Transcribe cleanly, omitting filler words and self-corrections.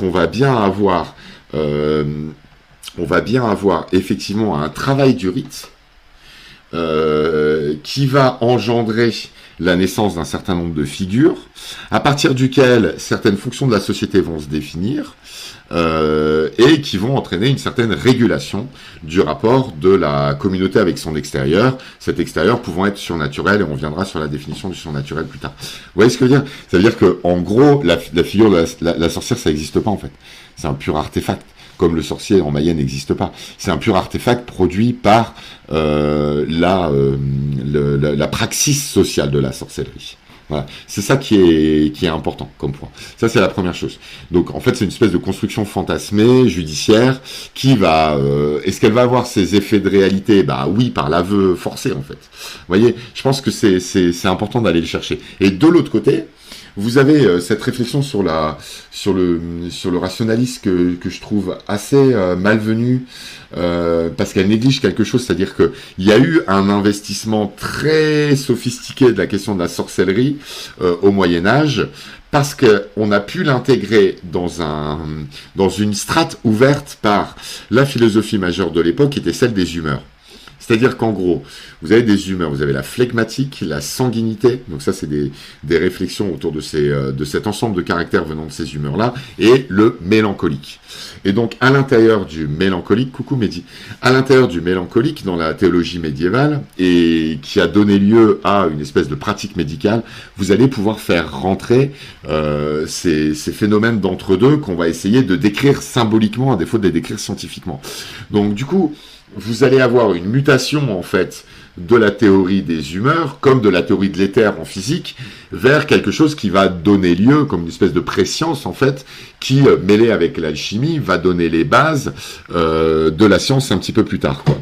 qu'on va bien avoir, effectivement un travail du rite qui va engendrer la naissance d'un certain nombre de figures, à partir duquel certaines fonctions de la société vont se définir, et qui vont entraîner une certaine régulation du rapport de la communauté avec son extérieur, cet extérieur pouvant être surnaturel, et on viendra sur la définition du surnaturel plus tard. Vous voyez ce que je veux dire? Ça veut dire que, en gros, la figure de la sorcière, ça n'existe pas, en fait. C'est un pur artefact. Comme le sorcier en Mayenne n'existe pas. C'est un pur artefact produit par la praxis sociale de la sorcellerie. Voilà. C'est ça qui est important comme point. Ça, c'est la première chose. Donc, en fait, c'est une espèce de construction fantasmée, judiciaire, qui va... est-ce qu'elle va avoir ses effets de réalité? Bah oui, par l'aveu forcé, en fait. Vous voyez, je pense que c'est important d'aller le chercher. Et de l'autre côté, vous avez cette réflexion sur le rationalisme que je trouve assez malvenu, parce qu'elle néglige quelque chose, c'est-à-dire que il y a eu un investissement très sophistiqué de la question de la sorcellerie au Moyen Âge, parce que on a pu l'intégrer dans une strate ouverte par la philosophie majeure de l'époque, qui était celle des humeurs. C'est-à-dire qu'en gros, vous avez des humeurs, vous avez la phlegmatique, la sanguinité, donc ça c'est des réflexions autour de cet ensemble de caractères venant de ces humeurs-là, et le mélancolique. Et donc à l'intérieur du mélancolique, coucou Mehdi, à l'intérieur du mélancolique, dans la théologie médiévale, et qui a donné lieu à une espèce de pratique médicale, vous allez pouvoir faire rentrer ces phénomènes d'entre-deux qu'on va essayer de décrire symboliquement, à défaut de les décrire scientifiquement. Donc du coup, vous allez avoir une mutation, en fait, de la théorie des humeurs, comme de la théorie de l'éther en physique, vers quelque chose qui va donner lieu, comme une espèce de préscience, en fait, qui, mêlée avec l'alchimie, va donner les bases de la science un petit peu plus tard, quoi.